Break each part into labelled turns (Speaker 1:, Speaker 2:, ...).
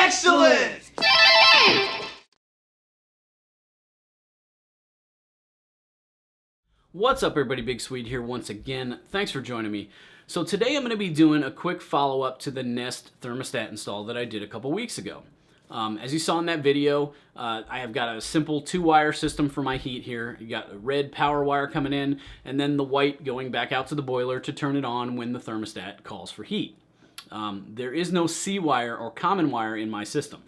Speaker 1: Excellent!
Speaker 2: What's up everybody, Big Swede here once again. Thanks for joining me. So today I'm going to be doing a quick follow-up to the Nest Thermostat install that I did a couple weeks ago. As you saw in that video, I have got a simple 2-wire system for my heat here. You got a red power wire coming in and then the white going back out to the boiler to turn it on when the thermostat calls for heat. There is no C-wire or common wire in my system.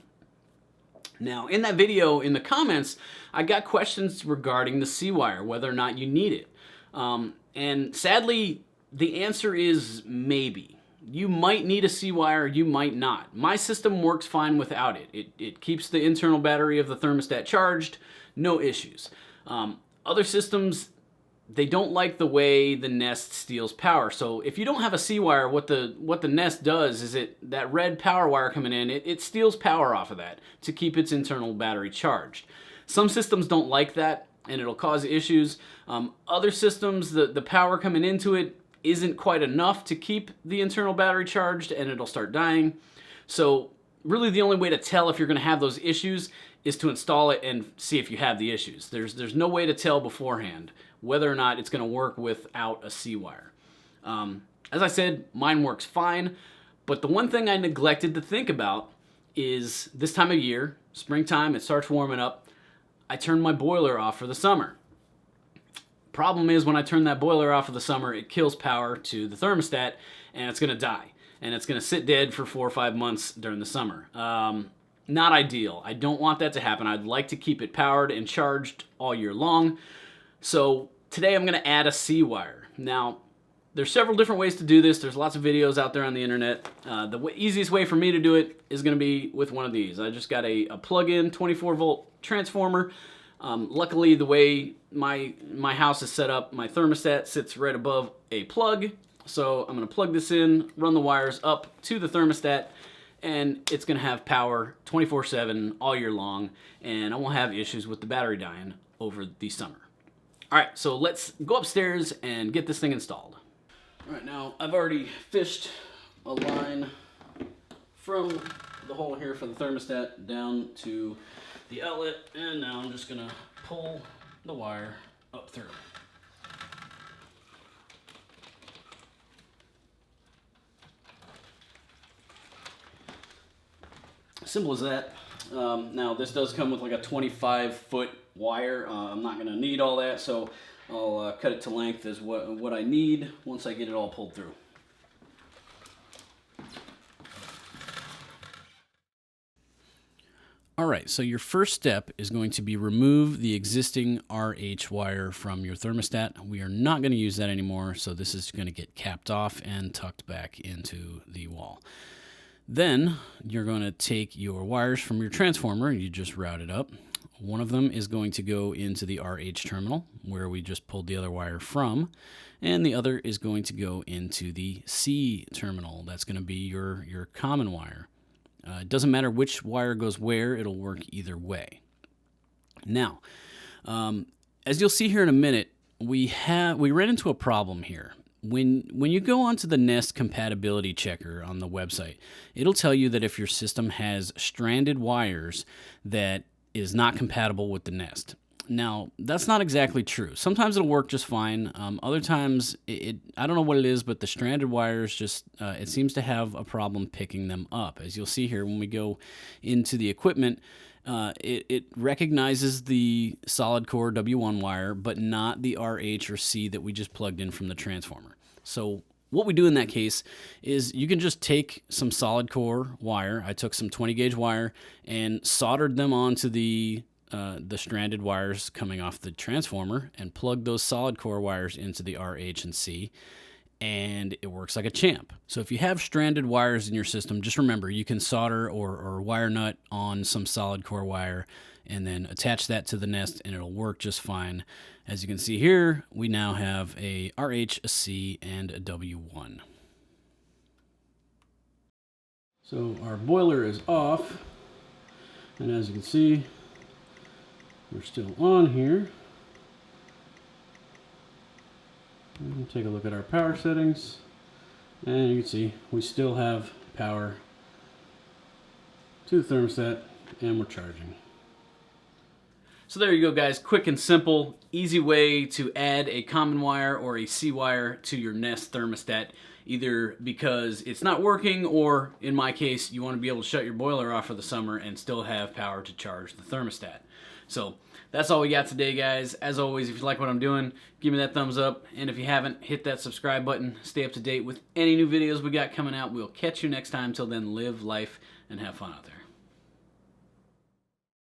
Speaker 2: Now, in that video, in the comments, I got questions regarding the C-wire, whether or not you need it. And sadly, the answer is maybe. You might need a C-wire, you might not. My system works fine without it. It keeps the internal battery of the thermostat charged, no issues. Other systems, they don't like the way the Nest steals power. So if you don't have a C-wire, what the Nest does is that red power wire coming in, it steals power off of that to keep its internal battery charged. Some systems don't like that and it'll cause issues. Other systems, the power coming into it isn't quite enough to keep the internal battery charged and it'll start dying. So really the only way to tell if you're gonna have those issues is to install it and see if you have the issues. There's no way to tell beforehand whether or not it's going to work without a C-wire. As I said, mine works fine, but the one thing I neglected to think about is this time of year, springtime, it starts warming up, I turn my boiler off for the summer. Problem is when I turn that boiler off for the summer, it kills power to the thermostat and it's going to die. And it's going to sit dead for 4 or 5 months during the summer. Not ideal. I don't want that to happen. I'd like to keep it powered and charged all year long. So today I'm going to add a C-wire. Now, there's several different ways to do this. There's lots of videos out there on the internet. The easiest way for me to do it is going to be with one of these. I just got a plug-in 24-volt transformer. Luckily, the way my house is set up, my thermostat sits right above a plug. So I'm going to plug this in, run the wires up to the thermostat, and it's going to have power 24/7 all year long, and I won't have issues with the battery dying over the summer. All right, so let's go upstairs and get this thing installed. All right, now I've already fished a line from the hole here for the thermostat down to the outlet, and now I'm just going to pull the wire up through. Simple as that. Now this does come with like a 25-foot wire. I'm not going to need all that, so I'll cut it to length as what I need once I get it all pulled through. Alright, so your first step is going to be remove the existing RH wire from your thermostat. We are not going to use that anymore, so this is going to get capped off and tucked back into the wall. Then you're going to take your wires from your transformer, you just route it up. One of them is going to go into the RH terminal, where we just pulled the other wire from, and the other is going to go into the C terminal. That's going to be your common wire. It doesn't matter which wire goes where, it'll work either way. Now, as you'll see here in a minute, we ran into a problem here. When you go onto the Nest compatibility checker on the website, it'll tell you that if your system has stranded wires that is not compatible with the Nest. Now, that's not exactly true. Sometimes it'll work just fine. Other times, I don't know what it is, but the stranded wires just, it seems to have a problem picking them up. As you'll see here, when we go into the equipment, it recognizes the solid core W1 wire, but not the RH or C that we just plugged in from the transformer. So what we do in that case is you can just take some solid core wire. I took some 20 gauge wire and soldered them onto the stranded wires coming off the transformer and plugged those solid core wires into the RH and C, and it works like a champ. So if you have stranded wires in your system, just remember you can solder or wire nut on some solid core wire and then attach that to the Nest and it'll work just fine. As you can see here, we now have a RH, a C, and a W1. So our boiler is off, and as you can see, we're still on here. And take a look at our power settings, and you can see we still have power
Speaker 1: to the thermostat, and we're charging.
Speaker 2: So there you go, guys. Quick and simple, easy way to add a common wire or a C wire to your Nest thermostat, either because it's not working or, in my case, you want to be able to shut your boiler off for the summer and still have power to charge the thermostat. So that's all we got today, guys. As always, if you like what I'm doing, give me that thumbs up. And if you haven't, hit that subscribe button. Stay up to date with any new videos we got coming out. We'll catch you next time. Till then, live life and have fun out there.